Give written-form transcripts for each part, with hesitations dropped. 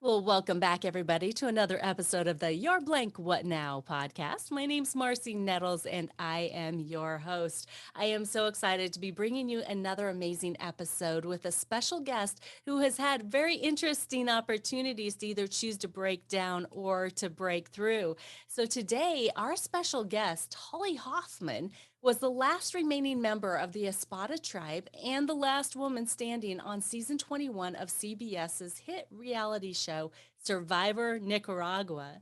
Well, welcome back, everybody, to another episode of the Your Blank What Now podcast. My name's Marcy Nettles, and I am your host. I am so excited to be bringing you another amazing episode with a special guest who has had very interesting opportunities to either choose to break down or to break through. So today, our special guest, Holly Hoffman, was the last remaining member of the Espada tribe and the last woman standing on season 21 of CBS's hit reality show, Survivor Nicaragua.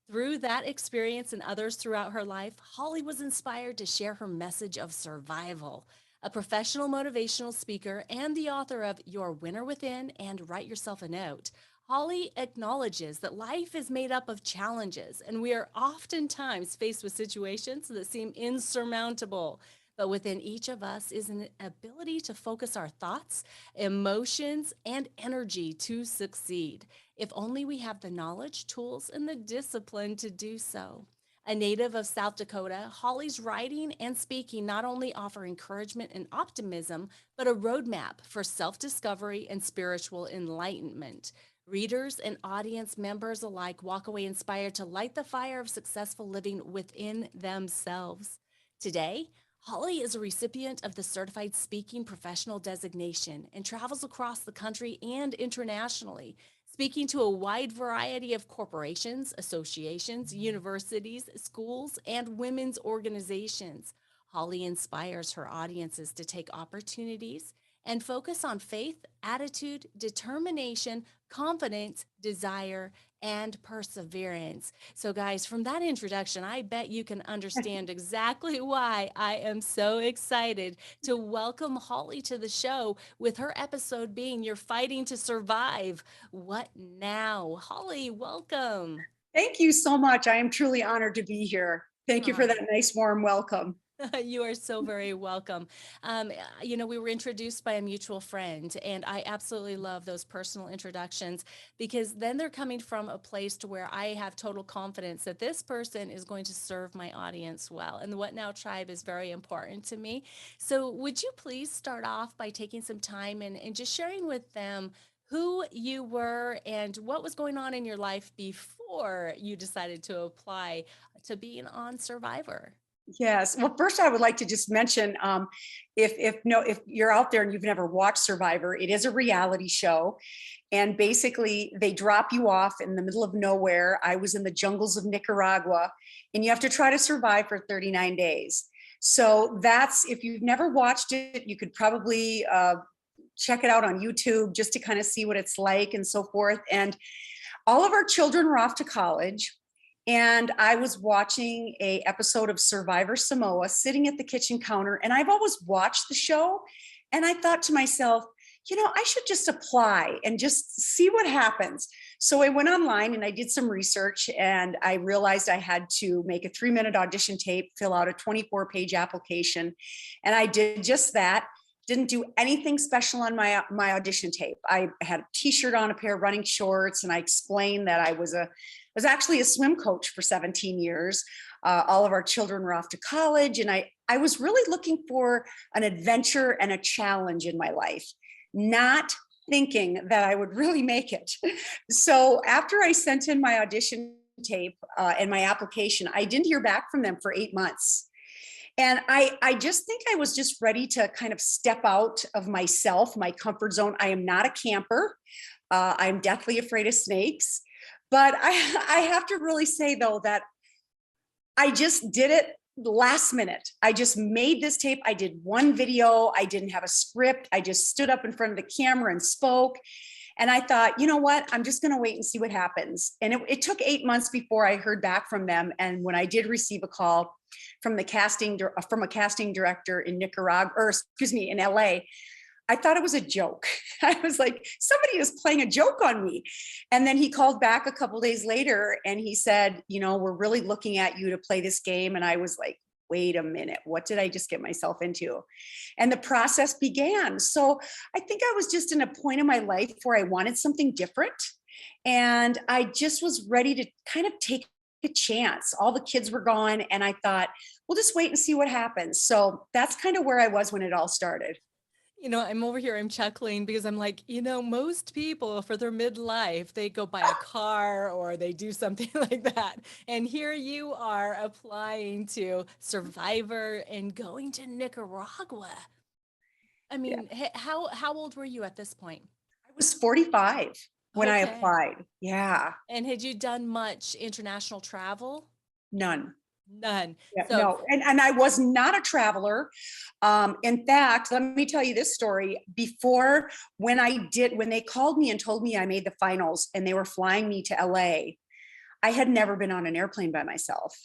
Through that experience and others throughout her life, Holly was inspired to share her message of survival. A professional motivational speaker and the author of Your Winner Within and Write Yourself a Note, Holly acknowledges that life is made up of challenges, and we are oftentimes faced with situations that seem insurmountable. But within each of us is an ability to focus our thoughts, emotions, and energy to succeed, if only we have the knowledge, tools, and the discipline to do so. A native of South Dakota, Holly's writing and speaking not only offer encouragement and optimism, but a roadmap for self discovery and spiritual enlightenment. Readers and audience members alike walk away inspired to light the fire of successful living within themselves. Today, Holly is a recipient of the Certified Speaking Professional designation and travels across the country and internationally, speaking to a wide variety of corporations, associations, universities, schools, and women's organizations. Holly inspires her audiences to take opportunities and focus on faith, attitude, determination, confidence, desire, and perseverance. So, guys, from that introduction, I bet you can understand exactly why I am so excited to welcome Holly to the show, with her episode being You're Fighting to Survive. What now? Holly, welcome. Thank you so much. I am truly honored to be here. Thank you for that nice, warm welcome. You are so very welcome. We were introduced by a mutual friend, and I absolutely love those personal introductions because then they're coming from a place to where I have total confidence that this person is going to serve my audience well. And the What Now tribe is very important to me. So, would you please start off by taking some time and just sharing with them who you were and what was going on in your life before you decided to apply to being on Survivor? Yes. Well, first I would like to just mention, if you're out there and you've never watched Survivor, it is a reality show, and basically they drop you off in the middle of nowhere. I was in the jungles of Nicaragua, and you have to try to survive for 39 days. So that's, if you've never watched it, you could probably check it out on YouTube just to kind of see what it's like and so forth. And all of our children were off to college, and I was watching a episode of Survivor Samoa sitting at the kitchen counter, and I've always watched the show, and I thought to myself, I should just apply and just see what happens. So I went online and I did some research, and I realized I had to make a 3-minute audition tape, fill out a 24-page application, and I did just that. Didn't do anything special on my audition tape. I had a t-shirt on, a pair of running shorts, and I explained that I was actually a swim coach for 17 years. All of our children were off to college, and I was really looking for an adventure and a challenge in my life, not thinking that I would really make it. So after I sent in my audition tape and my application, I didn't hear back from them for 8 months. And I just think I was just ready to kind of step out of myself, my comfort zone. I am not a camper. I'm deathly afraid of snakes. But I have to really say, though, that I just did it last minute. I just made this tape. I did one video. I didn't have a script. I just stood up in front of the camera and spoke. And I thought, you know what? I'm just going to wait and see what happens. And it took 8 months before I heard back from them. And when I did receive a call from a casting director in Nicaragua, or excuse me, in LA, I thought it was a joke. I was like, somebody is playing a joke on me. And then he called back a couple days later and he said, we're really looking at you to play this game. And I was like, wait a minute, what did I just get myself into? And the process began. So I think I was just in a point in my life where I wanted something different. And I just was ready to kind of take a chance. All the kids were gone, and I thought, we'll just wait and see what happens. So that's kind of where I was when it all started. I'm over here, I'm chuckling because I'm like, most people for their midlife, they go buy a car or they do something like that. And here you are applying to Survivor and going to Nicaragua. I Yeah. mean, how old were you at this point? I was 45 when I Okay. applied. Yeah, And had you done much international travel? none. None. Yeah, So, no, and I was not a traveler. In fact, let me tell you this story. Before, when they called me and told me I made the finals and they were flying me to LA, I had never been on an airplane by myself.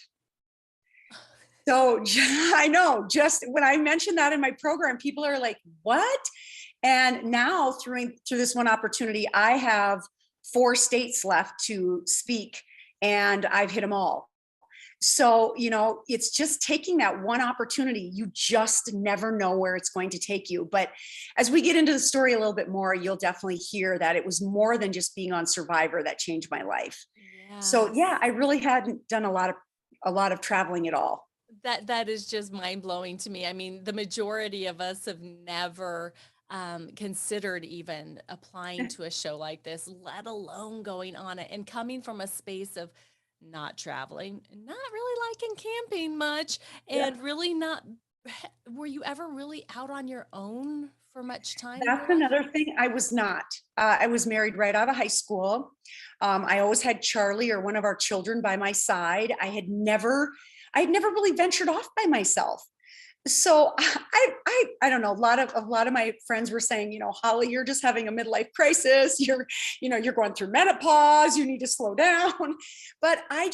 So I know, just when I mentioned that in my program, people are like, "What?" And now through this one opportunity, I have 4 states left to speak, and I've hit them all. So, it's just taking that one opportunity. You just never know where it's going to take you. But as we get into the story a little bit more, you'll definitely hear that it was more than just being on Survivor that changed my life. So, yeah, yes. I really hadn't done a lot of traveling at all. That is just mind blowing to me. I mean, the majority of us have never considered even applying to a show like this, let alone going on it and coming from a space of not traveling, not really liking camping much, Yeah. and really not. Were you ever really out on your own for much time in your That's life? another thing. I was not. I was married right out of high school. I always had Charlie or one of our children by my side. I had never really ventured off by myself. So I don't know. A lot of my friends were saying, Holly, you're just having a midlife crisis. You're going through menopause. You need to slow down. But I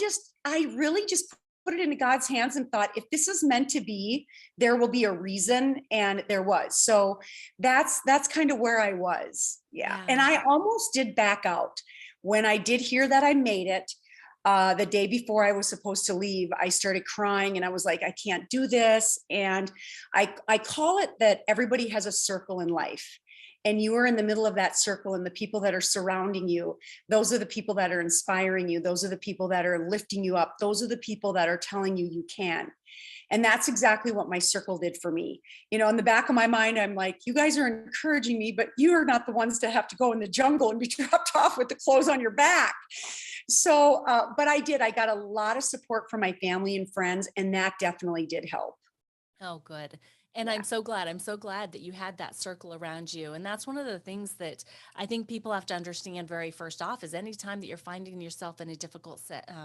really just put it into God's hands and thought, if this is meant to be, there will be a reason, and there was. So that's kind of where I was. Yeah, and Yeah. I almost did back out when I did hear that I made it. The day before I was supposed to leave, I started crying and I was like, I can't do this. And I call it that everybody has a circle in life. And you are in the middle of that circle, and the people that are surrounding you, those are the people that are inspiring you. Those are the people that are lifting you up. Those are the people that are telling you you can. And that's exactly what my circle did for me. In the back of my mind, I'm like, you guys are encouraging me, but you are not the ones to have to go in the jungle and be dropped off with the clothes on your back. So, but I got a lot of support from my family and friends, and that definitely did help. Oh, good. And Yeah. I'm so glad. I'm so glad that you had that circle around you. And that's one of the things that I think people have to understand very first off is anytime that you're finding yourself in a difficult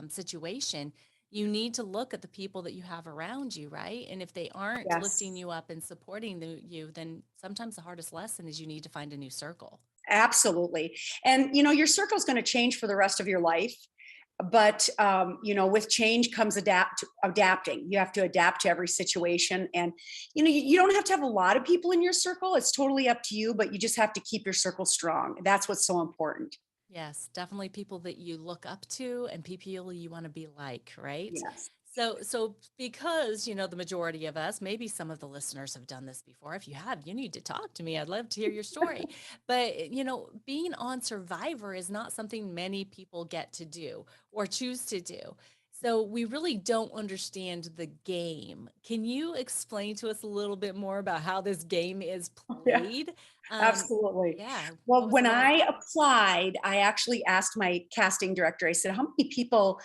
situation, you need to look at the people that you have around you, right? And if they aren't lifting Yes. you up and supporting you, then sometimes the hardest lesson is you need to find a new circle. Absolutely. And your circle is going to change for the rest of your life. But with change comes adapting. You have to adapt to every situation. And you don't have to have a lot of people in your circle. It's totally up to you, but you just have to keep your circle strong. That's what's so important. Yes, definitely people that you look up to and people you want to be like, right? Yes. So because, the majority of us, maybe some of the listeners have done this before. If you have, you need to talk to me. I'd love to hear your story. But, being on Survivor is not something many people get to do or choose to do. So we really don't understand the game. Can you explain to us a little bit more about how this game is Yeah. played? Um, Absolutely. yeah, what Well, was when it like? I applied, I actually asked my casting director, I said, how many people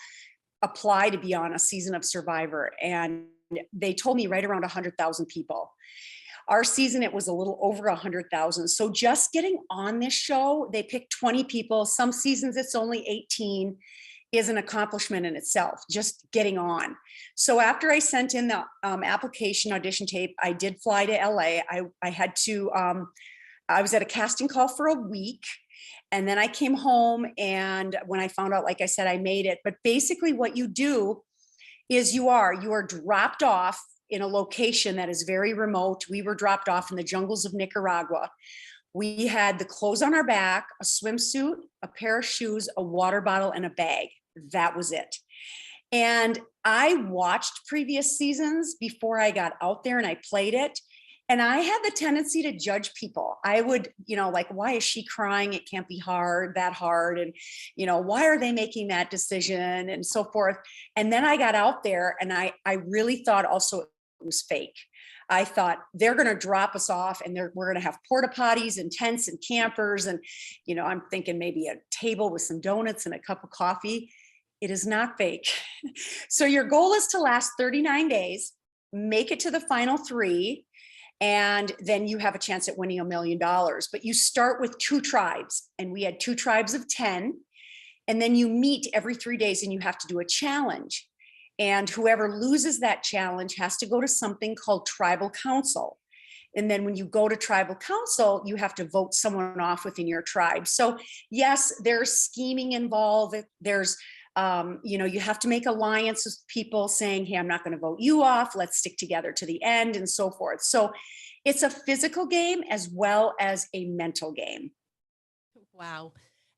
apply to be on a season of Survivor? And they told me right around 100,000 people. Our season, it was a little over 100,000. So just getting on this show, they picked 20 people. Some seasons it's only 18, is an accomplishment in itself, just getting on. So after I sent in the application audition tape, I did fly to LA. I had to I was at a casting call for a week, and then I came home. And when I found out, like I said, I made it. But basically, what you do is you are dropped off in a location that is very remote. We were dropped off in the jungles of Nicaragua. We had the clothes on our back, a swimsuit, a pair of shoes, a water bottle, and a bag. That was it. And I watched previous seasons before I got out there and I played it. And I had the tendency to judge people. I would, like, why is she crying? It can't be that hard. And, why are they making that decision and so forth. And then I got out there and I really thought also it was fake. I thought they're going to drop us off and we're going to have porta potties and tents and campers. And, I'm thinking maybe a table with some donuts and a cup of coffee. It is not fake. So your goal is to last 39 days, make it to the final three, and then you have a chance at winning $1 million. But you start with 2 tribes, and we had 2 tribes of 10. And then you meet every 3 days and you have to do a challenge. And whoever loses that challenge has to go to something called tribal council. And then when you go to tribal council, you have to vote someone off within your tribe. So yes, there's scheming involved. There's, you have to make alliances with people saying, hey, I'm not going to vote you off. Let's stick together to the end and so forth. So it's a physical game as well as a mental game. Wow.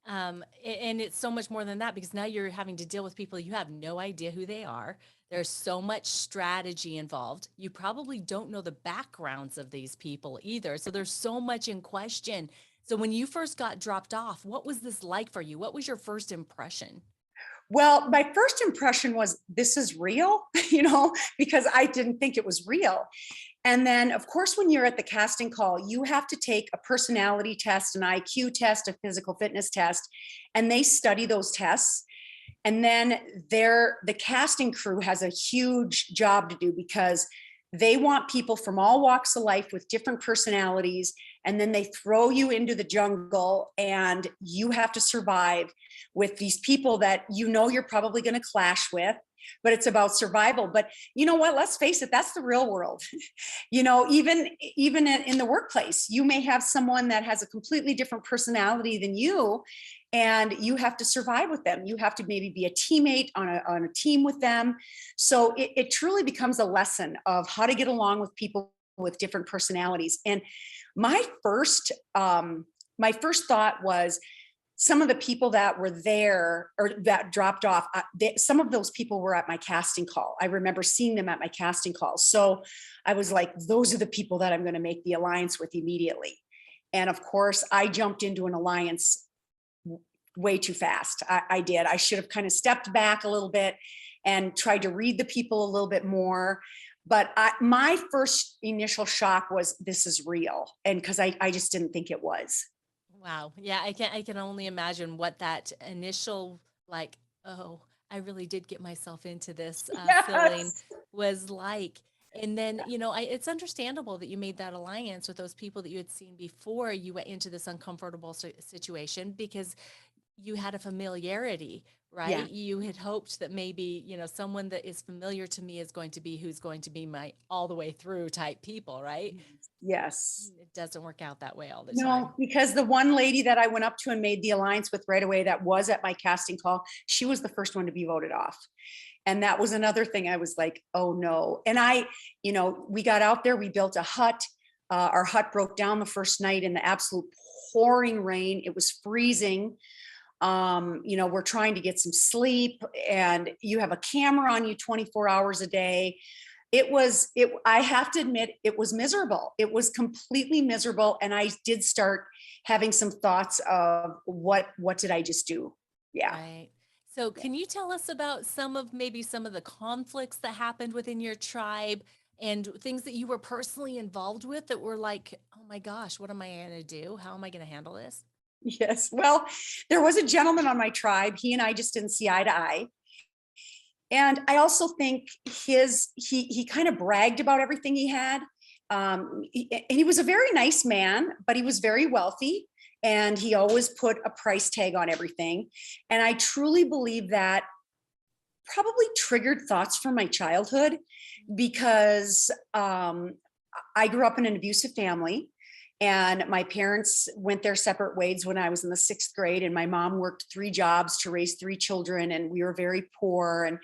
And it's so much more than that, because now you're having to deal with people you have no idea who they are. There's so much strategy involved. You probably don't know the backgrounds of these people either. So there's so much in question. So when you first got dropped off, what was this like for you? What was your first impression? Well, my first impression was, this is real, because I didn't think it was real. And then, of course, when you're at the casting call, you have to take a personality test, an IQ test, a physical fitness test, and they study those tests. And then the casting crew has a huge job to do, because they want people from all walks of life with different personalities. And then they throw you into the jungle and you have to survive with these people that you're probably going to clash with, but it's about survival. But you know what? Let's face it, that's the real world. Even in the workplace, you may have someone that has a completely different personality than you, and you have to survive with them. You have to maybe be a teammate on a team with them. So it truly becomes a lesson of how to get along with people with different personalities. And my first thought was, some of the people that were there or that dropped off, some of those people were at my casting call. I remember seeing them at my casting call. So I was like, those are the people that I'm going to make the alliance with immediately. And of course, I jumped into an alliance way too fast. I did. I should have kind of stepped back a little bit and tried to read the people a little bit more. But my first initial shock was, this is real. And because I just didn't think it was. Wow. Yeah, I can only imagine what that initial, like, oh, I really did get myself into this feeling Yes. was like. And then, it's understandable that you made that alliance with those people that you had seen before you went into this uncomfortable situation, because you had a familiarity, Yeah. right? You had hoped that maybe, someone that is familiar to me is going to be who's going to be my all the way through type people, right? Yes. It doesn't work out that way all the No, time. because the one lady that I went up to and made the alliance with right away, that was at my casting call, she was the first one to be voted off. And that was another thing. I was like, oh no. And we got out there, we built a hut. Our hut broke down the first night in the absolute pouring rain. It was freezing. We're trying to get some sleep, and you have a camera on you 24 hours a day. I have to admit, it was miserable. It was completely miserable. And I did start having some thoughts of what did I just do? Yeah. Right. So can you tell us about maybe some of the conflicts that happened within your tribe, and things that you were personally involved with that were like, oh my gosh, what am I going to do? How am I going to handle this? Yes. Well, there was a gentleman on my tribe. He and I just didn't see eye to eye. And I also think he kind of bragged about everything he had. And he was a very nice man, but he was very wealthy, and he always put a price tag on everything. And I truly believe that probably triggered thoughts from my childhood, because I grew up in an abusive family, and my parents went their separate ways when I was in the 6th grade. And my mom worked 3 jobs to raise 3 children, and we were very poor. And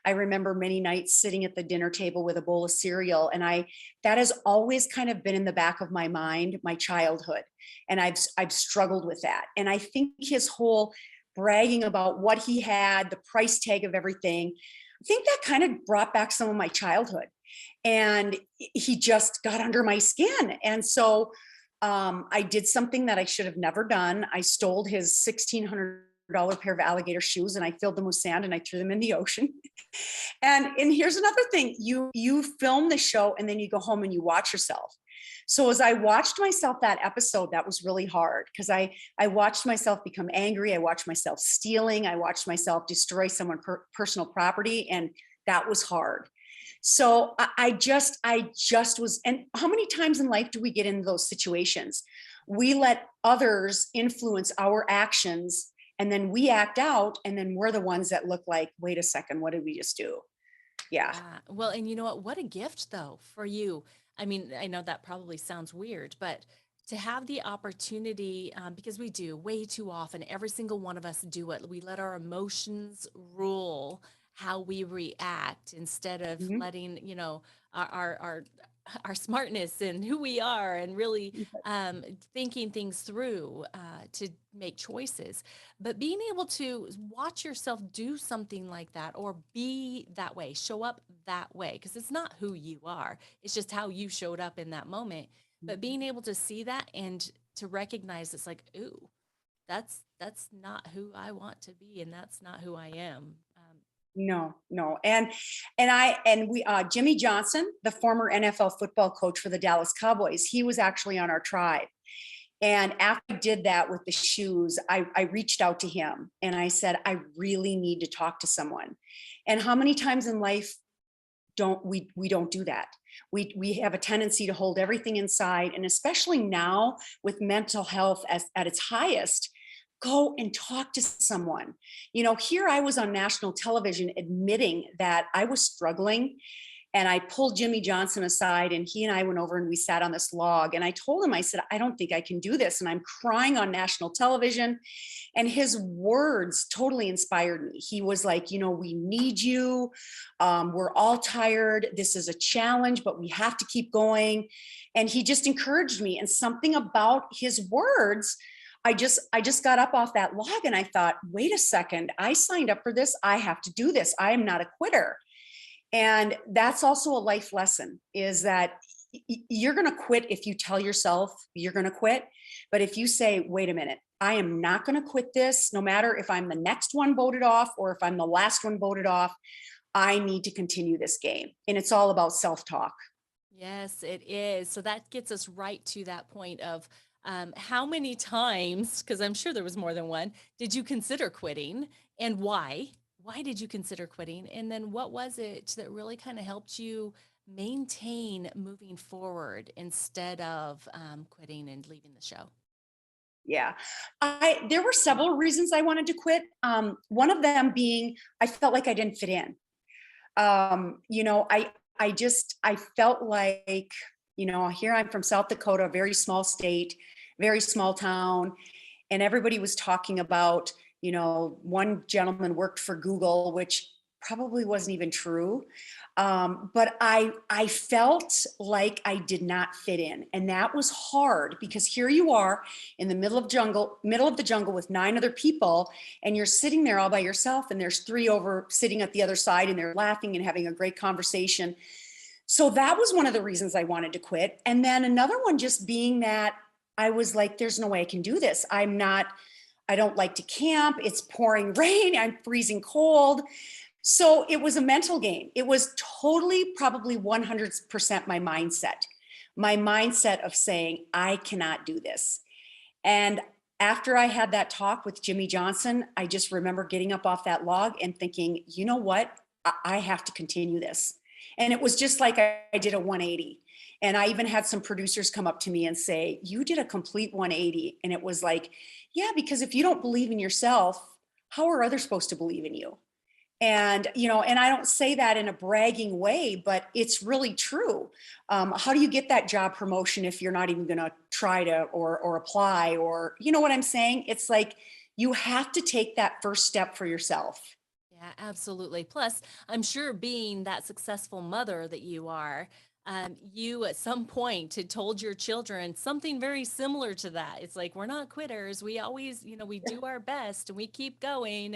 I remember many nights sitting at the dinner table with a bowl of cereal. And that has always kind of been in the back of my mind, my childhood. And I've struggled with that. And I think his whole bragging about what he had, the price tag of everything, I think that kind of brought back some of my childhood. And he just got under my skin. And so I did something that I should have never done. I stole his $1,600 $100 pair of alligator shoes and I filled them with sand and I threw them in the ocean. And here's another thing, you film the show and then you go home and you watch yourself. So as I watched myself that episode, that was really hard because I watched myself become angry. I watched myself stealing. I watched myself destroy someone's personal property, and that was hard. So I just was. And how many times in life do we get into those situations? We let others influence our actions, and then we act out, and then we're the ones that look like, wait a second, what did we just do? Yeah. Yeah. Well, and you know what? What a gift, though, for you. I mean, I know that probably sounds weird, but to have the opportunity, because we do way too often, every single one of us do it. We let our emotions rule how we react instead of Mhm. letting, our smartness and who we are and really thinking things through to make choices. But being able to watch yourself do something like that or be that way, show up that way, because it's not who you are, it's just how you showed up in that moment. But being able to see that and to recognize it's like, ooh, that's not who I want to be, and that's not who I am. No, no. And we Jimmy Johnson, the former NFL football coach for the Dallas Cowboys, he was actually on our tribe. And after I did that with the shoes, I reached out to him and I said, I really need to talk to someone. And how many times in life don't we don't do that? We have a tendency to hold everything inside, and especially now with mental health at its highest, go and talk to someone. Here I was on national television admitting that I was struggling, and I pulled Jimmy Johnson aside and he and I went over and we sat on this log. And I told him, I said, I don't think I can do this. And I'm crying on national television. And his words totally inspired me. He was like, we need you. We're all tired. This is a challenge, but we have to keep going. And he just encouraged me. And something about his words, I just got up off that log and I thought, wait a second, I signed up for this. I have to do this. I am not a quitter. And that's also a life lesson, is that you're going to quit if you tell yourself you're going to quit. But if you say, wait a minute, I am not going to quit this, no matter if I'm the next one voted off or if I'm the last one voted off, I need to continue this game. And it's all about self talk. Yes, it is. So that gets us right to that point of how many times, because I'm sure there was more than one, did you consider quitting, and why? Why did you consider quitting? And then what was it that really kind of helped you maintain moving forward instead of quitting and leaving the show? Yeah. There were several reasons I wanted to quit. One of them being I felt like I didn't fit in. I felt like, here I'm from South Dakota, a very small state, very small town, and everybody was talking about, one gentleman worked for Google, which probably wasn't even true. But I felt like I did not fit in, and that was hard because here you are in the middle of the jungle with nine other people, and you're sitting there all by yourself, and there's three over sitting at the other side, and they're laughing and having a great conversation. So that was one of the reasons I wanted to quit. And then another one just being that I was like, there's no way I can do this. I don't like to camp. It's pouring rain. I'm freezing cold. So it was a mental game. It was totally, probably 100% my mindset of saying, I cannot do this. And after I had that talk with Jimmy Johnson, I just remember getting up off that log and thinking, you know what? I have to continue this. And it was just like I did a 180. And I even had some producers come up to me and say, you did a complete 180. And it was like, yeah, because if you don't believe in yourself, how are others supposed to believe in you? And I don't say that in a bragging way, but it's really true. How do you get that job promotion if you're not even going to try to or apply, or you know what I'm saying? It's like you have to take that first step for yourself. Yeah, absolutely. Plus, I'm sure being that successful mother that you are, you at some point had told your children something very similar to that. It's like we're not quitters. We always, we do our best and we keep going.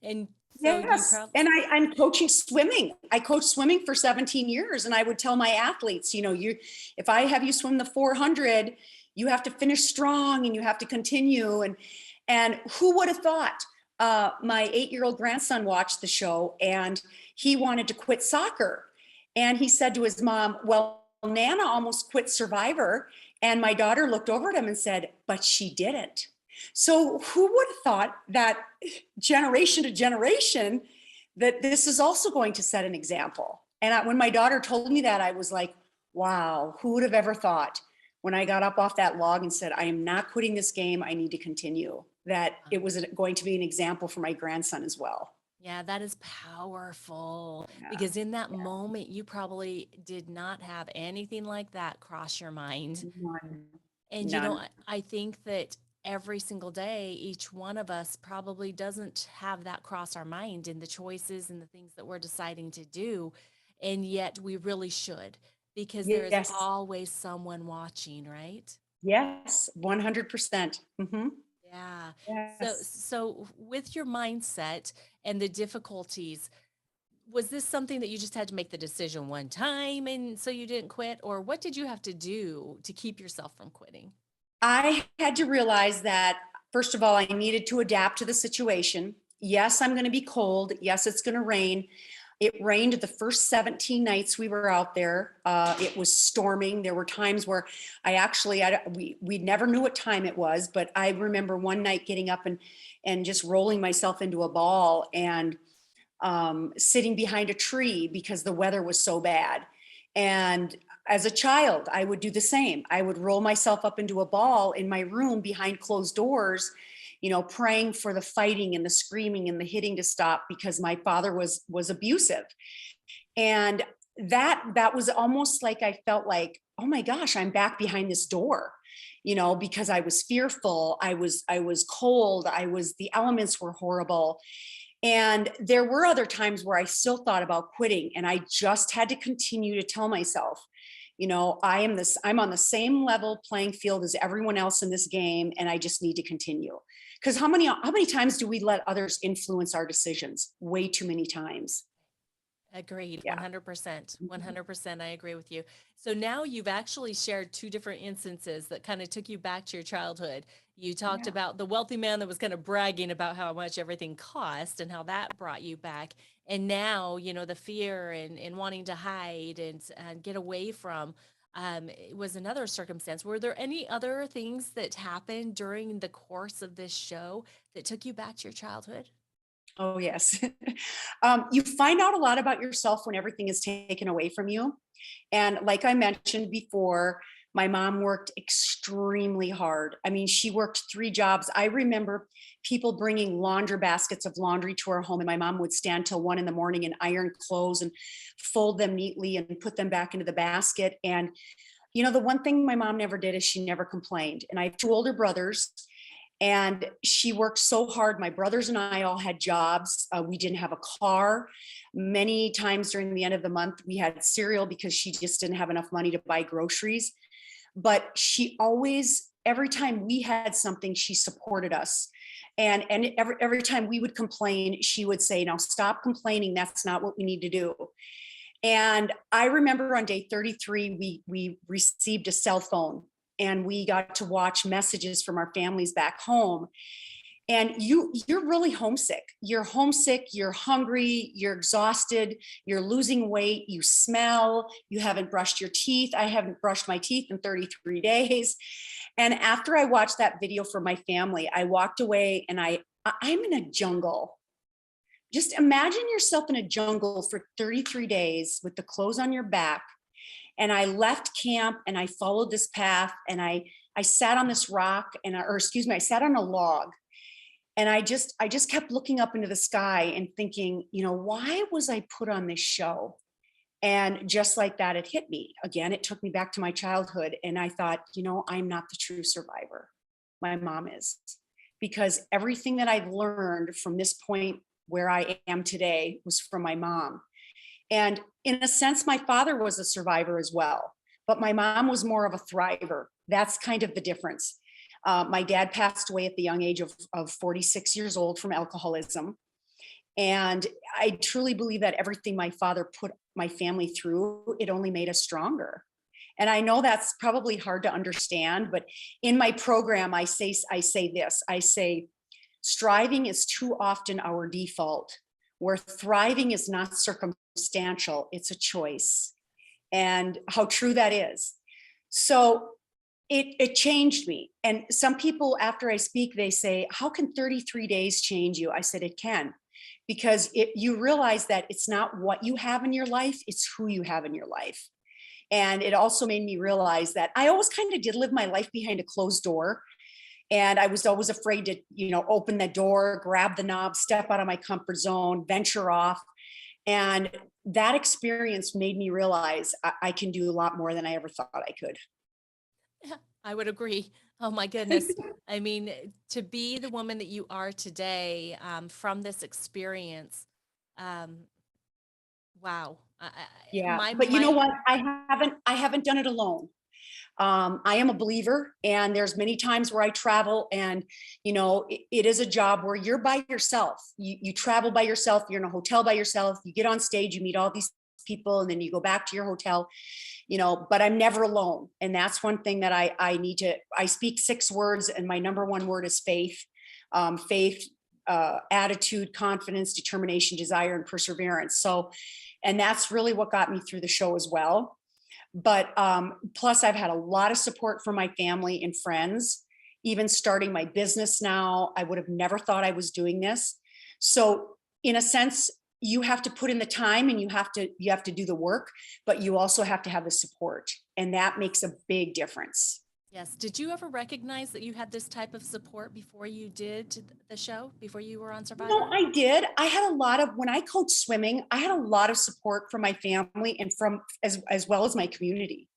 And so you Yes. probably, And I'm coaching swimming. I coached swimming for 17 years. And I would tell my athletes, if I have you swim the 400, you have to finish strong and you have to continue. And who would have thought? My 8-year-old grandson watched the show and he wanted to quit soccer. And he said to his mom, "Well, Nana almost quit Survivor." And my daughter looked over at him and said, "But she didn't." So who would have thought that generation to generation that this is also going to set an example? And when my daughter told me that, I was like, wow, who would have ever thought when I got up off that log and said, I am not quitting this game, I need to continue, that it was going to be an example for my grandson as well. Yeah, that is powerful Yeah. because in that Yeah. moment, you probably did not have anything like that cross your mind. None. And, None. I think that every single day, each one of us probably doesn't have that cross our mind in the choices and the things that we're deciding to do. And yet we really should because there is Yes. always someone watching, right? Yes. 100%. Yeah. So, Yes. so with your mindset and the difficulties, was this something that you just had to make the decision one time and so you didn't quit? Or what did you have to do to keep yourself from quitting? I had to realize that, first of all, I needed to adapt to the situation. Yes, I'm going to be cold. Yes, it's going to rain. It rained the first 17 nights we were out there. It was storming. There were times where we never knew what time it was, but I remember one night getting up and just rolling myself into a ball and sitting behind a tree because the weather was so bad. And as a child, I would do the same. I would roll myself up into a ball in my room behind closed doors, praying for the fighting and the screaming and the hitting to stop because my father was abusive. And that was almost like I felt like, oh my gosh, I'm back behind this door, because I was fearful, I was cold, the elements were horrible. And there were other times where I still thought about quitting, and I just had to continue to tell myself, I'm on the same level playing field as everyone else in this game, and I just need to continue. Because how many times do we let others influence our decisions? Way too many times. Agreed, Yeah. 100%. 100%. I agree with you. So now you've actually shared two different instances that kind of took you back to your childhood. You talked Yeah. about the wealthy man that was kind of bragging about how much everything cost and how that brought you back. And now, the fear and wanting to hide and get away from it was another circumstance. Were there any other things that happened during the course of this show that took you back to your childhood? Oh, yes. You find out a lot about yourself when everything is taken away from you. And like I mentioned before, my mom worked extremely hard. I mean, she worked 3 jobs. I remember people bringing laundry baskets of laundry to our home, and my mom would stand till 1 in the morning and iron clothes and fold them neatly and put them back into the basket. And, the one thing my mom never did is she never complained. And I have 2 older brothers, and she worked so hard. My brothers and I all had jobs. We didn't have a car. Many times during the end of the month, we had cereal because she just didn't have enough money to buy groceries. But she always, every time we had something, she supported us. And every time we would complain, she would say, "Now stop complaining. That's not what we need to do." And I remember on day 33, we received a cell phone and we got to watch messages from our families back home. And you're really homesick. You're homesick, you're hungry, you're exhausted, you're losing weight, you smell, you haven't brushed your teeth. I haven't brushed my teeth in 33 days. And after I watched that video for my family, I walked away and I'm in a jungle. Just imagine yourself in a jungle for 33 days with the clothes on your back. And I left camp and I followed this path and I sat on this rock or excuse me, I sat on a log, and I just kept looking up into the sky and thinking, why was I put on this show? And just like that, it hit me again. It took me back to my childhood. And I thought, I'm not the true survivor. My mom is. Because everything that I've learned from this point where I am today was from my mom. And in a sense, my father was a survivor as well, but my mom was more of a thriver. That's kind of the difference. My dad passed away at the young age of 46 years old from alcoholism. And I truly believe that everything my father put my family through, it only made us stronger. And I know that's probably hard to understand, but in my program, I say this. I say, Striving is too often our default, where thriving is not circumstantial, it's a choice. And how true that is. So it changed me. And some people, after I speak, they say, how can 33 days change you? I said, it can, because you realize that it's not what you have in your life, it's who you have in your life. And it also made me realize that I always kind of did live my life behind a closed door. And I was always afraid to, open the door, grab the knob, step out of my comfort zone, venture off. And that experience made me realize I can do a lot more than I ever thought I could. Yeah, I would agree. Oh my goodness. I mean, to be the woman that you are today, from this experience, um, wow. Yeah. My But you know my what? I haven't done it alone. I am a believer, and there's many times where I travel, and it is a job where you're by yourself. You travel by yourself. You're in a hotel by yourself. You get on stage, you meet all these people, and then you go back to your hotel. But I'm never alone, and that's one thing that I need to. I speak 6 words, and my number one word is faith. Faith, attitude, confidence, determination, desire, and perseverance. So, and that's really what got me through the show as well. But plus, I've had a lot of support from my family and friends. Even starting my business now, I would have never thought I was doing this. So, in a sense, you have to put in the time, and you have to do the work, but you also have to have the support, and that makes a big difference. yes. Did you ever recognize that you had this type of support before you did the show, before you were on Survivor? I did. I had a lot of when I coached swimming, I had a lot of support from my family and from as well as my community.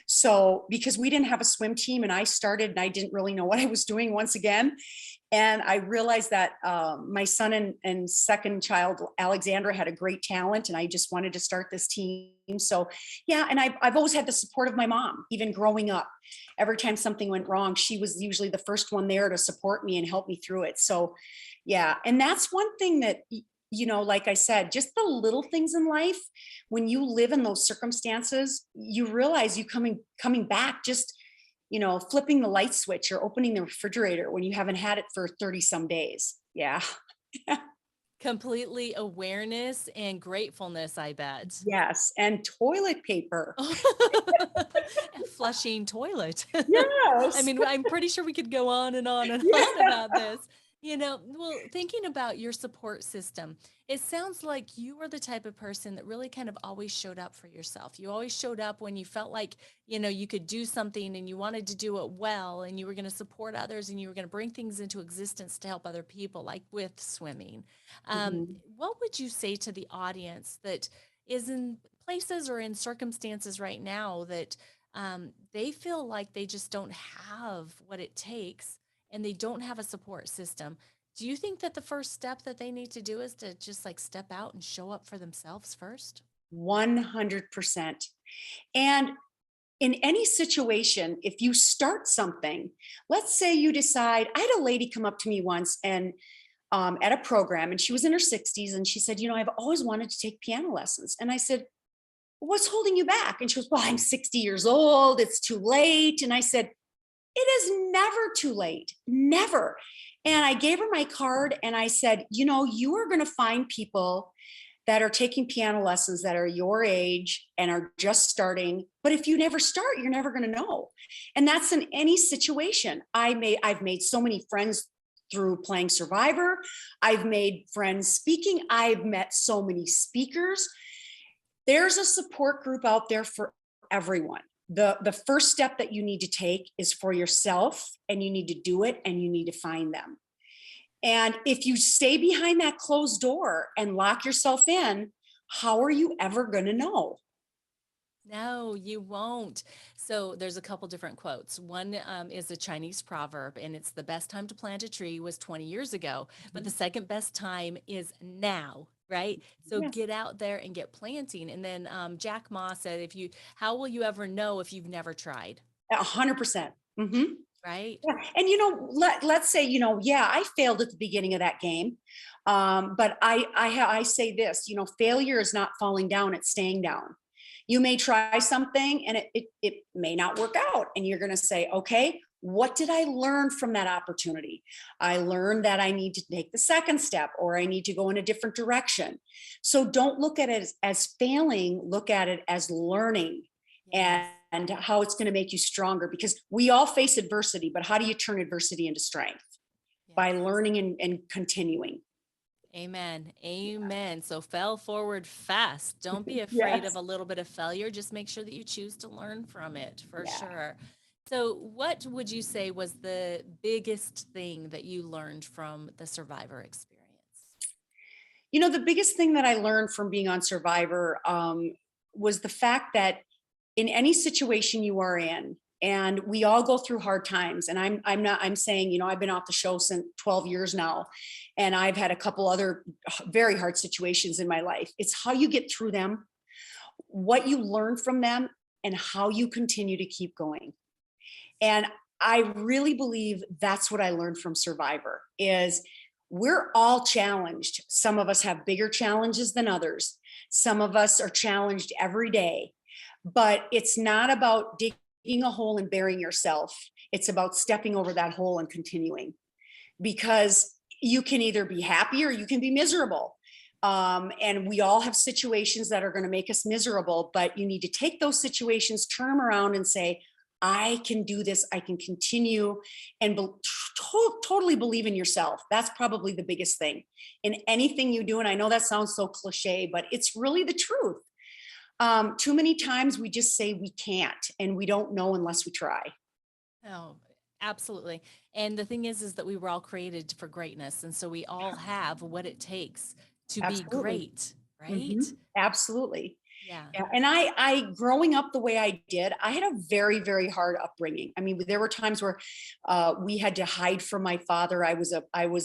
So because we didn't have a swim team, and I started and I didn't really know what I was doing once again. And I realized that my son and second child, Alexandra, had a great talent, and I just wanted to start this team. So, yeah, and I've always had the support of my mom, even growing up. Every time something went wrong, she was usually the first one there to support me and help me through it. So, yeah, and that's one thing that, like I said, just the little things in life, when you live in those circumstances, you realize you coming back just flipping the light switch or opening the refrigerator when you haven't had it for 30 some days. Yeah. Completely awareness and gratefulness, I bet. Yes. And toilet paper. And flushing toilet. I Yes. mean, I'm pretty sure we could go on and on and on Yeah. about this. Well, thinking about your support system, it sounds like you were the type of person that really kind of always showed up for yourself. You always showed up when you felt like, you could do something and you wanted to do it well and you were going to support others and you were going to bring things into existence to help other people, like with swimming. Mhm. What would you say to the audience that is in places or in circumstances right now that they feel like they just don't have what it takes and they don't have a support system? Do you think that the first step that they need to do is to just like step out and show up for themselves first? 100%. And in any situation, if you start something, let's say you decide, I had a lady come up to me once and at a program, and she was in her 60s, and she said, I've always wanted to take piano lessons. And I said, what's holding you back? And she goes, well, I'm 60 years old. It's too late. And I said, it is never too late. Never. And I gave her my card and I said, you are going to find people that are taking piano lessons that are your age and are just starting. But if you never start, you're never going to know. And that's in any situation. I've made so many friends through playing Survivor. I've made friends speaking. I've met so many speakers. There's a support group out there for everyone. The first step that you need to take is for yourself, and you need to do it, and you need to find them. And if you stay behind that closed door and lock yourself in, how are you ever going to know? No, you won't. So there's a couple different quotes. One is a Chinese proverb, and it's the best time to plant a tree was 20 years ago, but the Mhm. second best time is now, right? So Yeah, get out there and get planting. And then Jack Ma said, how will you ever know if you've never tried, 100%. Hmm. right? Yeah. And let's say, yeah, I failed at the beginning of that game. But I say this, failure is not falling down, it's staying down. You may try something and it may not work out. And you're going to say, okay, What did I learn from that opportunity? I learned that I need to take the second step, or I need to go in a different direction. So don't look at it as failing, look at it as learning, Yes. and how it's going to make you stronger, because we all face adversity, but how do you turn adversity into strength? By Yes. learning and continuing. Amen. Amen. So fell forward fast. Don't be afraid of Yes. a little bit of failure. Just make sure that you choose to learn from it for Yeah. sure. So, what would you say was the biggest thing that you learned from the survivor experience? The biggest thing that I learned from being on Survivor was the fact that in any situation you are in, and we all go through hard times, and I'm saying, I've been off the show since 12 years now, and I've had a couple other very hard situations in my life. It's how you get through them, what you learn from them, and how you continue to keep going. And I really believe that's what I learned from Survivor is we're all challenged. Some of us have bigger challenges than others. Some of us are challenged every day. But it's not about digging a hole and burying yourself. It's about stepping over that hole and continuing, because you can either be happy or you can be miserable. And we all have situations that are going to make us miserable, but you need to take those situations, turn them around, and say, I can do this. I can continue, and totally believe in yourself. That's probably the biggest thing in anything you do. And I know that sounds so cliche, but it's really the truth. Too many times we just say we can't, and we don't know unless we try. Oh, absolutely. And the thing is that we were all created for greatness. And so we all have what it takes to be Absolutely. great, Hmm. right? Absolutely. Yeah. Yeah, and I growing up the way I did, I had a very, very hard upbringing. I mean, there were times where we had to hide from my father. I was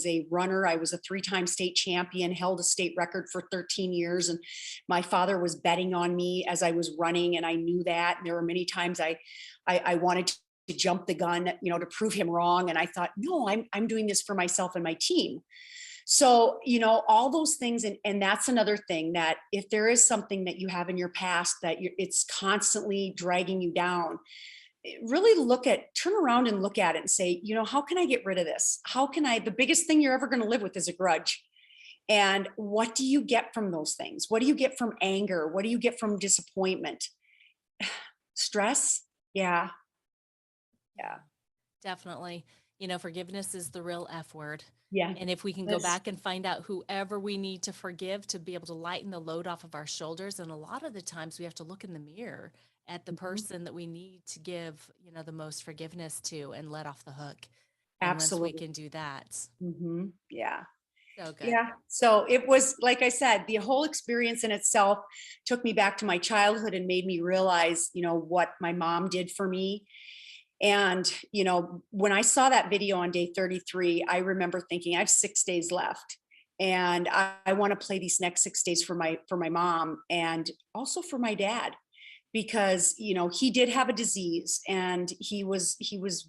a runner. I was a three-time state champion, held a state record for 13 years, and my father was betting on me as I was running, and I knew that. And there were many times I wanted to jump the gun, to prove him wrong. And I thought, no, I'm doing this for myself and my team. So, all those things. And that's another thing, that if there is something that you have in your past that it's constantly dragging you down, really turn around and look at it and say, how can I get rid of this? The biggest thing you're ever going to live with is a grudge. And what do you get from those things? What do you get from anger? What do you get from disappointment? Stress? Yeah. Yeah. Yeah. Definitely. Forgiveness is the real F word. Yeah. And if we can go That's back and find out whoever we need to forgive to be able to lighten the load off of our shoulders, and a lot of the times we have to look in the mirror at the mhm, person that we need to give, the most forgiveness to and let off the hook. And once we absolutely. can do that, Yeah. so good. Yeah. So it was, like I said, the whole experience in itself took me back to my childhood and made me realize, what my mom did for me. And, when I saw that video on day 33, I remember thinking, I have 6 days left. And I want to play these next 6 days for my mom, and also for my dad, because, he did have a disease, and he was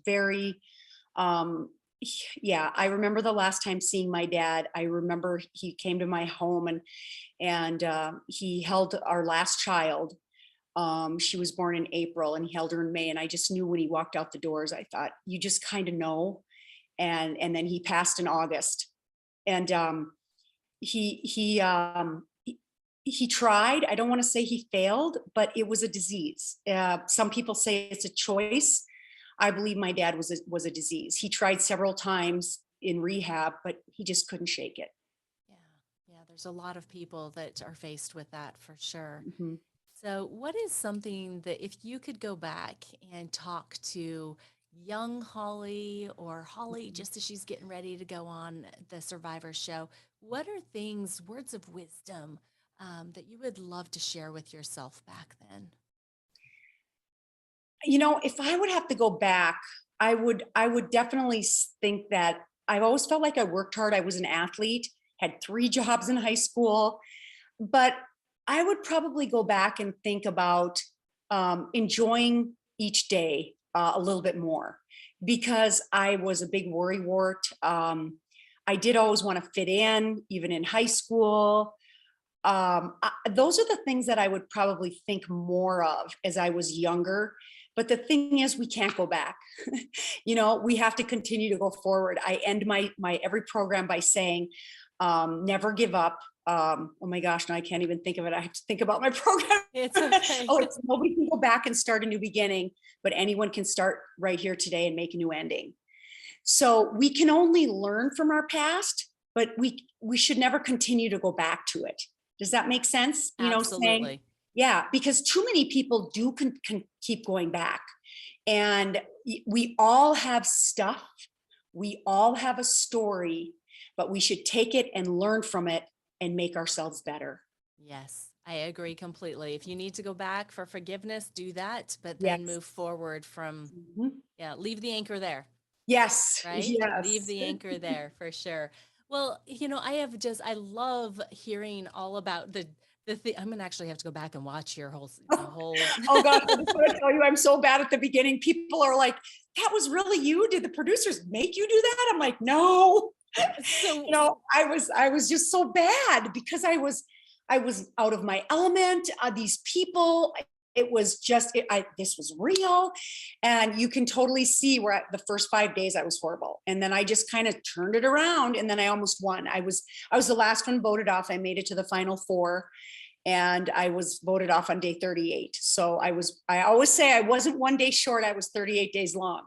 very yeah, I remember the last time seeing my dad. I remember he came to my home, and he held our last child. She was born in April, and he held her in May. And I just knew when he walked out the doors, I thought, you just kind of know. And then he passed in August. And he tried. I don't want to say he failed, but it was a disease. Some people say it's a choice. I believe my dad was a disease. He tried several times in rehab, but he just couldn't shake it. Yeah. Yeah. There's a lot of people that are faced with that for sure. Mhm. So, what is something that if you could go back and talk to young Holly or Holly Mhm. just as she's getting ready to go on the Survivor show, what are things, words of wisdom that you would love to share with yourself back then? If I would have to go back, I would definitely think that I've always felt like I worked hard. I was an athlete, had 3 jobs in high school, but I would probably go back and think about enjoying each day a little bit more, because I was a big worrywart. I did always want to fit in, even in high school. Those are the things that I would probably think more of as I was younger. But the thing is, we can't go back. We have to continue to go forward. I end my every program by saying, never give up. Oh my gosh, now I can't even think of it. I have to think about my program. It's okay. Oh, it's nobody can go back and start a new beginning, but anyone can start right here today and make a new ending. So we can only learn from our past, but we should never continue to go back to it. Does that make sense? Saying, Absolutely. yeah, because too many people do can keep going back. And we all have stuff. We all have a story, but we should take it and learn from it and make ourselves better. Yes, I agree completely. If you need to go back for forgiveness, do that, but then Yes. move forward from, Mhm. yeah, leave the anchor there, Yes. right? Leave Yes. the anchor there for sure. Well, I love hearing all about I'm gonna actually have to go back and watch the whole. Oh gosh, I just want to tell you, I'm so bad at the beginning. People are like, that was really you? Did the producers make you do that? I'm like, no. So I was just so bad because I was out of my element. These people, it was just this was real, and you can totally see where the first 5 days I was horrible, and then I just kind of turned it around, and then I almost won. I was the last one voted off. I made it to the final four, and I was voted off on day 38. So I always say I wasn't one day short. I was 38 days long.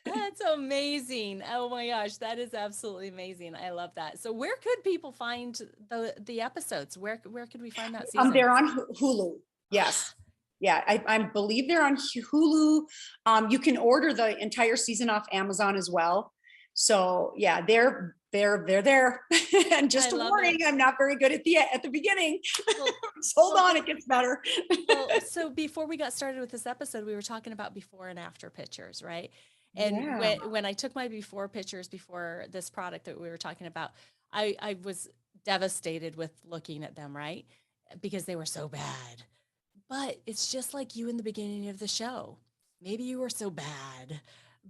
that's amazing. Oh my gosh, that is absolutely amazing. I love that. So where could people find the episodes? Where could we find that season? They're on Hulu. Yes. Yeah, I believe they're on Hulu. You can order the entire season off Amazon as well. So yeah, they're there. And I just a love warning, it. I'm not very good at the beginning. Well, Just hold well, on, it gets better. so before we got started with this episode, we were talking about before and after pictures, right? And Yeah. when I took my before pictures before this product that we were talking about, I was devastated with looking at them, right? Because they were so bad. But it's just like you in the beginning of the show. Maybe you were so bad.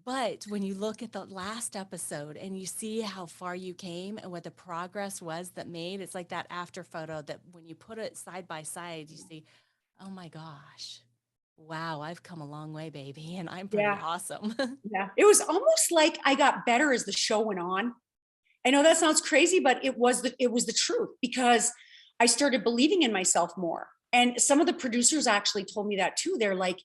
But when you look at the last episode and you see how far you came and what the progress was that made, it's like that after photo that when you put it side by side, you see, oh my gosh, wow, I've come a long way, baby, and I'm pretty Yeah. awesome. Yeah. It was almost like I got better as the show went on. I know that sounds crazy, but it was the truth because I started believing in myself more. And some of the producers actually told me that too. They're like,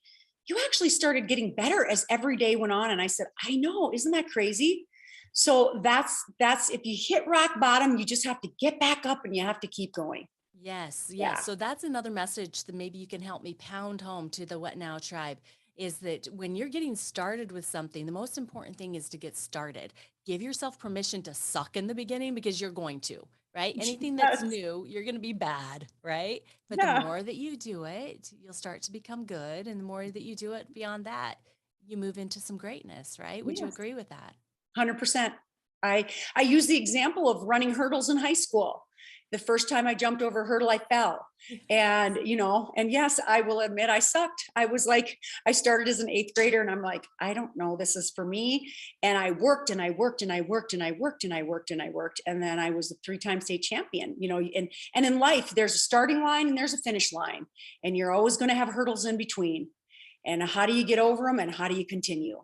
you actually started getting better as every day went on. And I said, I know, isn't that crazy? So that's if you hit rock bottom, you just have to get back up and you have to keep going. Yes, yes. Yeah. So that's another message that maybe you can help me pound home to the What Now tribe is that when you're getting started with something, the most important thing is to get started. Give yourself permission to suck in the beginning because you're going to, right? Anything that's Yes. new, you're going to be bad, right? But the Yeah. more that you do it, you'll start to become good. And the more that you do it beyond that, you move into some greatness, right? Would you Yes. agree with that? 100%. I use the example of running hurdles in high school. The first time I jumped over a hurdle, I fell. And yes, I will admit I sucked. I was like, I started as an eighth grader and I'm like, I don't know, this is for me. And I worked and I worked and I worked and I worked and I worked and I worked. And then I was a three-time state champion, and in life, there's a starting line and there's a finish line. And you're always going to have hurdles in between. And how do you get over them and how do you continue?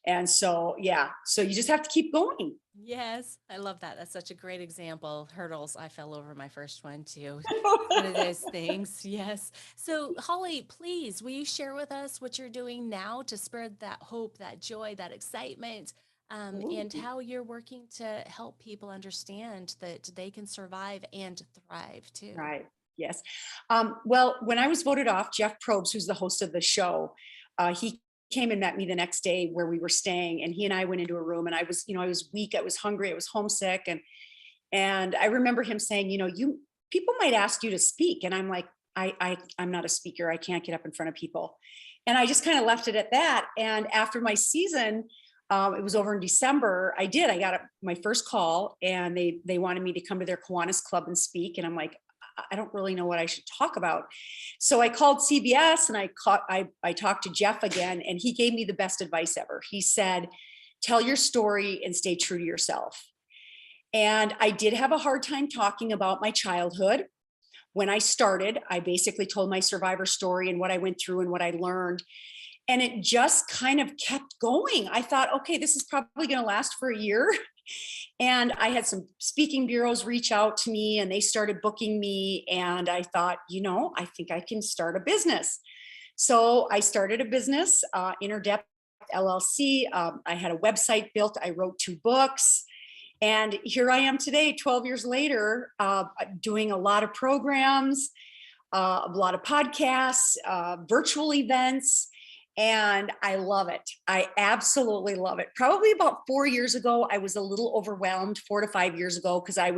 And so, yeah, so you just have to keep going. Yes, I love that. That's such a great example. Hurdles. I fell over my first one too. One of those things. Yes. So, Holly, please, will you share with us what you're doing now to spread that hope, that joy, that excitement, and Ooh, how you're working to help people understand that they can survive and thrive too? right. Yes. Well, when I was voted off, Jeff Probst, who's the host of the show, he came and met me the next day where we were staying, and he and I went into a room, and I was weak, I was hungry, I was homesick, and I remember him saying, you people might ask you to speak, and I'm like, I'm not a speaker, I can't get up in front of people, and I just kind of left it at that. And after my season, it was over in December. I got my first call, and they wanted me to come to their Kiwanis Club and speak, and I'm like, I don't really know what I should talk about. So I called CBS and I talked to Jeff again, and he gave me the best advice ever. He said, tell your story and stay true to yourself. And I did have a hard time talking about my childhood. When I started, I basically told my survivor story and what I went through and what I learned. And it just kind of kept going. I thought, okay, this is probably going to last for a year. And I had some speaking bureaus reach out to me and they started booking me. And I thought, I think I can start a business. So I started a business, Inner Depth LLC. I had a website built. I wrote 2 books. And here I am today, 12 years later, doing a lot of programs, a lot of podcasts, virtual events, and I love it. I absolutely love it. Probably about 4 years ago, I was a little overwhelmed, 4 to 5 years ago, because I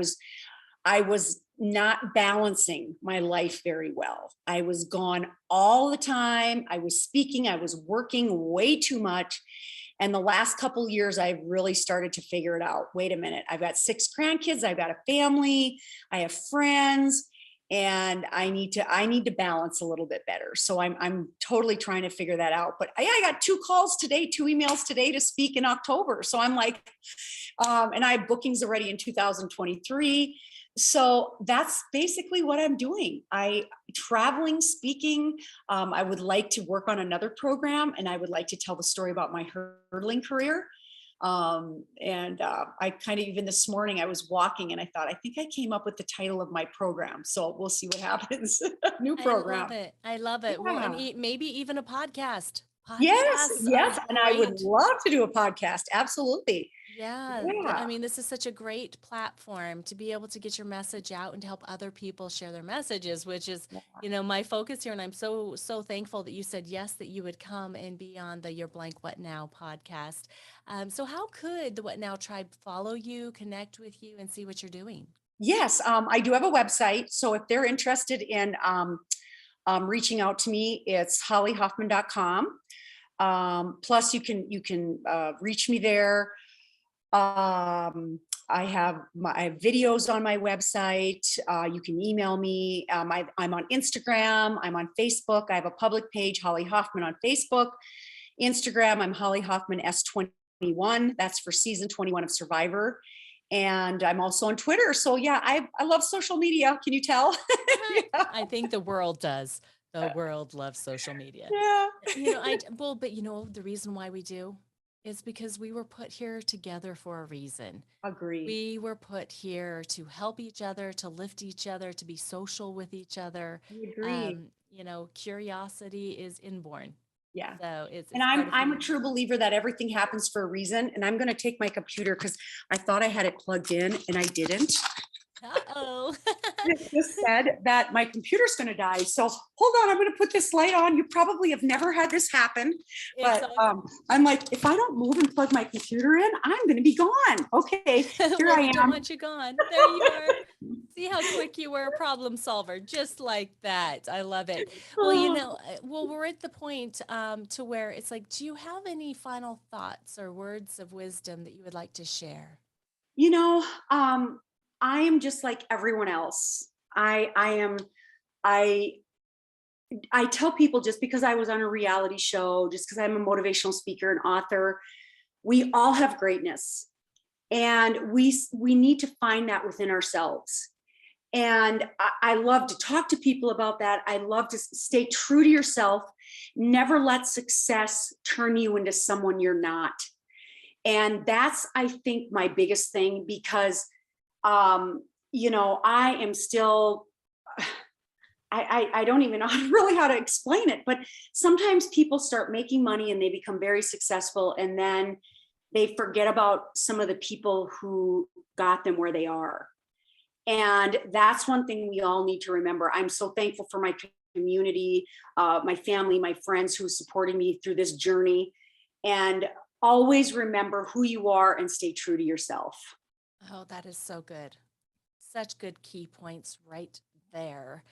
was not balancing my life very well. I was gone all the time. I was speaking. I was working way too much. And the last couple years, I've really started to figure it out. Wait a minute. I've got 6 grandkids. I've got a family. I have friends, and I need to balance a little bit better. So I'm totally trying to figure that out. But I got 2 calls today, 2 emails today to speak in October. So I'm like, and I have bookings already in 2023. So that's basically what I'm doing. I traveling, speaking. I would like to work on another program, and I would like to tell the story about my hurdling career. And I kind of, even this morning, I was walking and I thought, I think I came up with the title of my program. So we'll see what happens. New I love program. it. I love it. Well, and Yeah. maybe even a podcast. Yes. Podcasts are Yes. And I would great. love to do a podcast. Absolutely. Yeah, I Yeah. mean, this is such a great platform to be able to get your message out and to help other people share their messages, which is, my focus here. And I'm so thankful that you said yes, that you would come and be on the Your Blank What Now podcast. So how could the What Now tribe follow you, connect with you, and see what you're doing? Yes. I do have a website. So if they're interested in reaching out to me, it's hollyhoffman.com. Plus you can reach me there. I have videos on my website. You can email me. I'm on Instagram. I'm on Facebook. I have a public page, Holly Hoffman, on Facebook. Instagram, I'm Holly Hoffman S21. That's for season 21 of Survivor. And I'm also on Twitter. So yeah, I love social media. Can you tell? Yeah. I think the world does. The world loves social media. Yeah. Well, but the reason why we do is because we were put here together for a reason. Agree. We were put here to help each other, to lift each other, to be social with each other. I agree. Curiosity is inborn. Yeah. So And it's part I'm of who I'm a you true are. believer that everything happens for a reason. And I'm going to take my computer because I thought I had it plugged in and I didn't. Uh-oh. It just said that my computer's going to die. So hold on, I'm going to put this light on. You probably have never had this happen, It's but all I'm like, if I don't move and plug my computer in, I'm going to be gone. Okay, here well, I we don't am. want you gone. There you are. See how quick you were, a problem solver, just like that. I love it. Well, we're at the point to where it's like, do you have any final thoughts or words of wisdom that you would like to share? You know, um, I am just like everyone else. I am. I I tell people, just because I was on a reality show, just because I'm a motivational speaker and author, we all have greatness, and we need to find that within ourselves. And I love to talk to people about that. I love to stay true to yourself. Never let success turn you into someone you're not. And that's, I think, my biggest thing, because I am still, I don't even know really how to explain it, but sometimes people start making money and they become very successful, and then they forget about some of the people who got them where they are. And that's one thing we all need to remember. I'm so thankful for my community, my family, my friends who supported me through this journey. And always remember who you are and stay true to yourself. Oh, that is so good. Such good key points right there.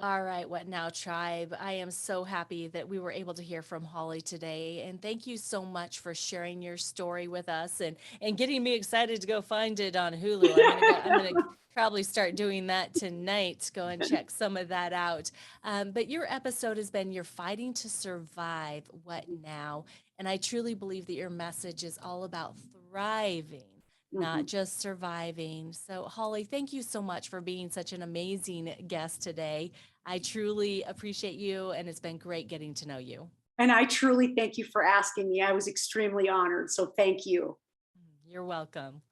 All right, what now, tribe? I am so happy that we were able to hear from Holly today, and thank you so much for sharing your story with us and getting me excited to go find it on Hulu. I'm gonna probably start doing that tonight. Go and check some of that out. But your episode has been "You're Fighting to Survive. What Now?" And I truly believe that your message is all about thriving, not Mhm. just surviving. So, Holly, thank you so much for being such an amazing guest today. I truly appreciate you, and it's been great getting to know you. And I truly thank you for asking me. I was extremely honored. So thank you. You're welcome.